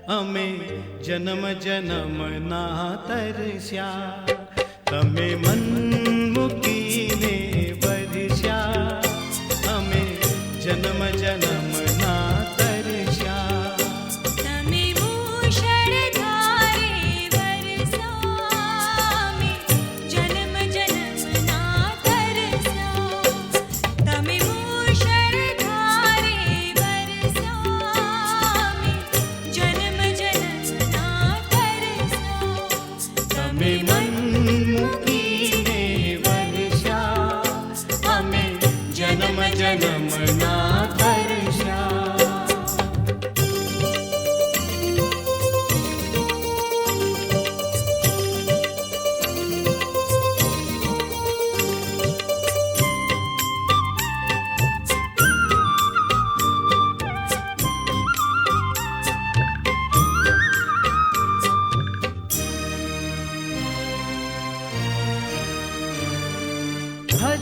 અમે જન્મ જન્મના તરસ્યા, તમે મન મૂકીને વરસ્યા. અમે જન્મ જન્મના તરસ્યા, તમે મુશળધારે વરસા. અમે જન્મ જન્મના તરસ્યા. તમે મુશળધારે વરસા. અમે જન્મ જન્મના તરસ્યા. તમે મન મૂકીને વરસ્યા. અમે જન્મ જન્મના તરસ્યા.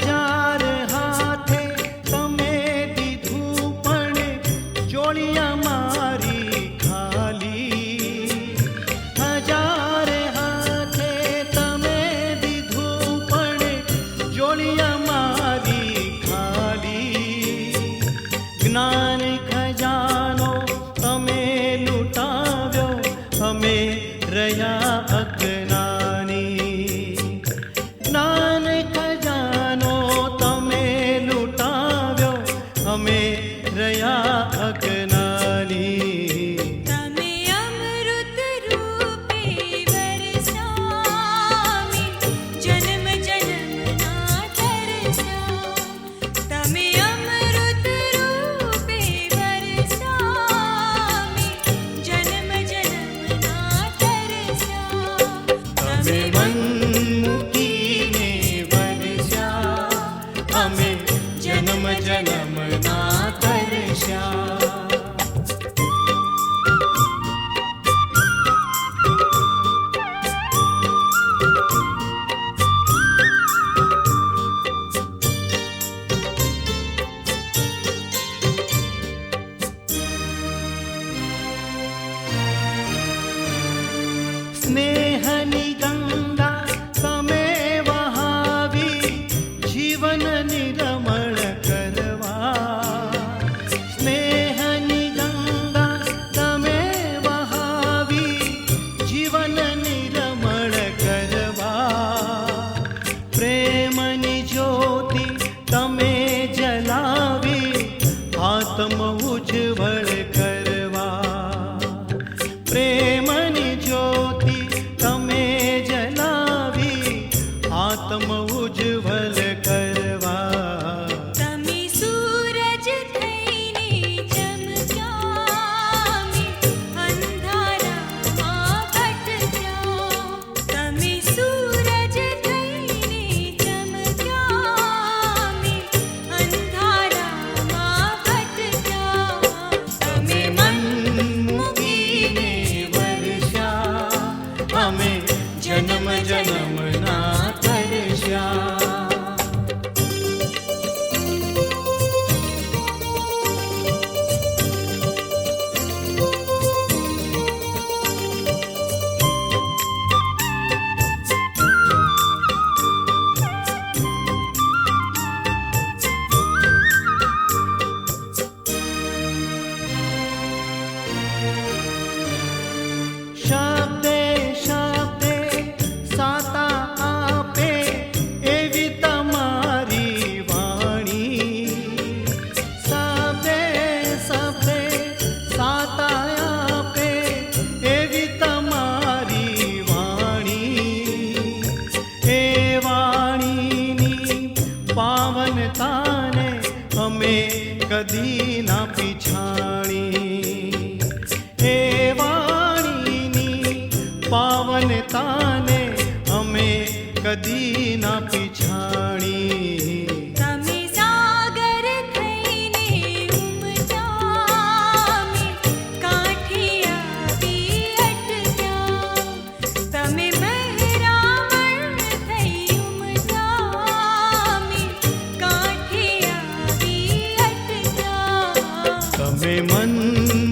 હજાર હાથે તમે દીધું પણ જોડિયા મારી ખાલી. હજાર હાથે તમે દીધું પણ જોડિયા મારી ખાલી. જ્ઞાન ખજાનો તમે લૂંટાવ્યો, અમે રહ્યા અજ્ઞાની. જ્ઞાન ખજાનો તમે લૂંટાવ્યો, અમે રહ્યા અજ્ઞાની. તમે અમૃત રૂપે વરસા. અમે જન્મ જન્મના તરસ્યા. તમે અમૃત રૂપે વરસા. અમે જન્મ જન્મના તરસ્યા. તમે મન મૂકીને વરસ્યા. અમે જન્મ જન્મના તરસ્યા. સ્નેહની ગંગા તમે વહાવી, જીવન નિર્મળ કરવા. સ્નેહની ગંગા તમે વહાવી, જીવન નિર્મળ કરવા. પ્રેમની જ્યોતિ તમે જલાવી, આત્મ ઉજ્જવળ કરવા. પ્રેમની જ્યોતિ તમે જલાવી, આત્મ ઉજ્જવલ કરવા. તમે સૂરજ થઈને ચમક્યા. અમે અંધારામાં ભટક્યા. તમે સૂરજ થઈને ચમક્યા. અમે અંધારામાં ભટક્યા. તમે મન મૂકીને વરસ્યા. અમે જન્મ જન્મના તરસ્યા. શબ્દે શબ્દે સાતા આપે, એવી તમારી વાણી. શબ્દે શબ્દે સાતા આપે, એવી તમારી વાણી. એ વાણીની પાવનતાને અમે કદી ના પીછાણી. એ વાણીની પાવનતાને અમે કદી ના પીછાણી. તમે સાગર થઈને ઉમટ્યા. અમે કાંઠે આવી અટક્યા. તમે મહેરામણ થઈ ઉમટ્યા. અમે કાંઠે આવી અટક્યા. તમે મન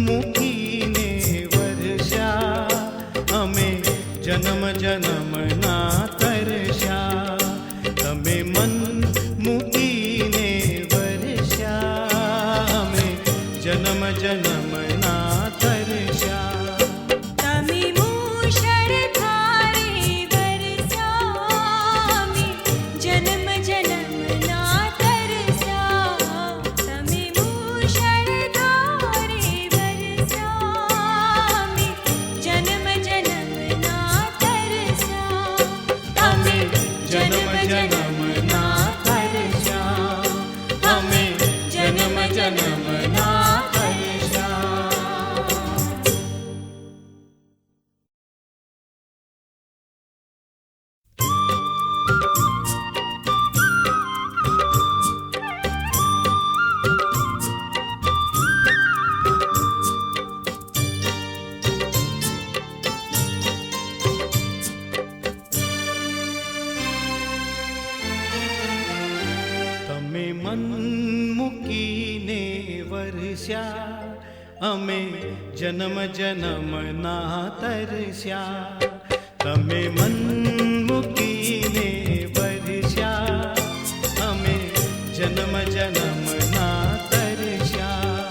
મૂકીને વરસ્યા. જન્મના તરસ્યા તમે મન મૂકીને વરસ્યા અમે જન્મ જન્મના તરસ્યા તમે મુશળધારે વરસ્યા અમે જન્મ જન્મના તરસ્યા તમે મુશળધારે વરસ્યા અમે જન્મ જન્મના તરસ્યા અમે જન્મ જન્મના તરસ્યા અમે જન્મ જન્મના તરસ્યા તમે મન મૂકીને વરસ્યા અમે જન્મ જન્મના તરસ્યા તમે મન મૂકીને વરસ્યા અમે જન્મ જન્મના તરસ્યા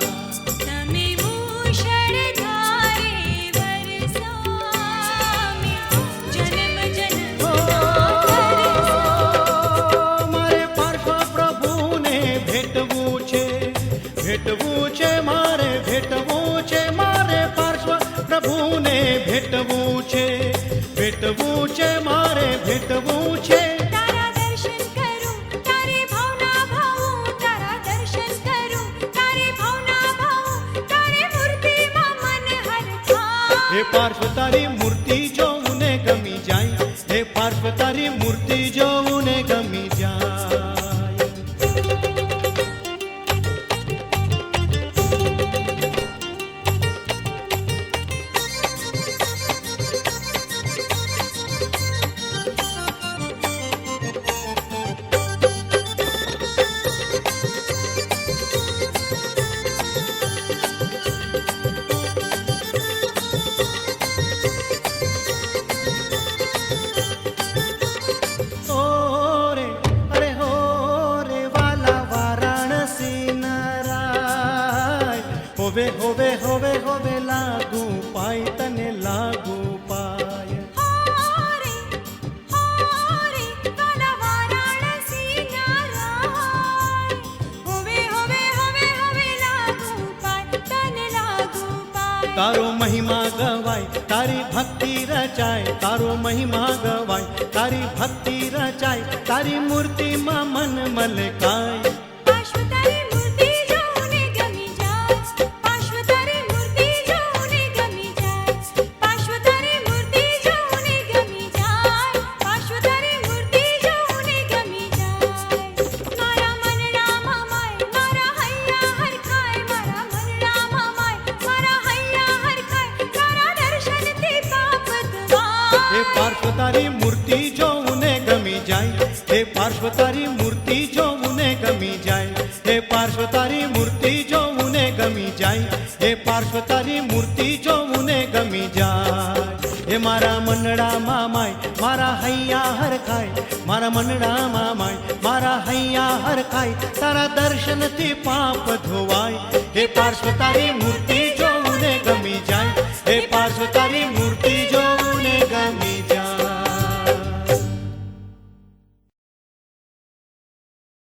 તમે મુશળધારે વરસ્યા અમે જન્મ જન્મના તરસ્યા મારે પાર્શ્વ પ્રભુને ભેટવું છે મારે ભેટવું છે મારે પાર્શ્વ પ્રભુને ભેટવું છે મારે ભેટવું છે તારા દર્શન કરું તારી ભાવના ભાવું તારા દર્શન કરું તારી ભાવના ભાવું તારી મૂર્તિમાં મન હરખાય હે પાર્શ્વ તારી મૂર્તિ જોવું ને ગમી જાય હે પાર્શ્વ તારી મૂર્તિ જોવું ને ગમી જાય હોવે લાગુ પાય તને લાગુ પાય હોરે વાલા વારાણસી નારાય હોવે લાગુ પાય તને લાગુ પાય તારો મહિમા ગવાય તારી ભક્તિ રચાય તારો મહિમા ગવાય તારી ભક્તિ રચાય તારી મૂર્તિમાં મન મલકાય પાર્શ્વ તારી મૂર્તિ જોને ગમી જાય પાર્શ્વ તારી મૂર્તિ જોને ગમી જાય પાર્શ્વ તારી મૂર્તિ જોને ગમી જાય પાર્શ્વ તારી મૂર્તિ જોને ગમી જાય મારા મનડામાં માય મારા હૈયા હરખાય મારા મનડામાં માય મારા હૈયા હરખાય તારા દર્શનથી પાપ ધોવાય હે પાર્શ્વ તારી મૂર્તિ જોવું ને ગમી જાય હે પાર્શ્વ તારી મૂર્તિ જોવું ને ગમી જાય હે પાર્શ્વ તારી મૂર્તિ જોવું ને ગમી જાય હે પાર્શ્વ તારી મૂર્તિ જોવું ને ગમી જાય હે મારા મનડામાં માય મારા હૈયા હરખાય મારા મનડામાં માય મારા હૈયા હરખાય તારા દર્શનથી પાપ ધોવાય હે પાર્શ્વ તારી મૂર્તિ જોવું ને ગમી જાય હે પાર્શ્વ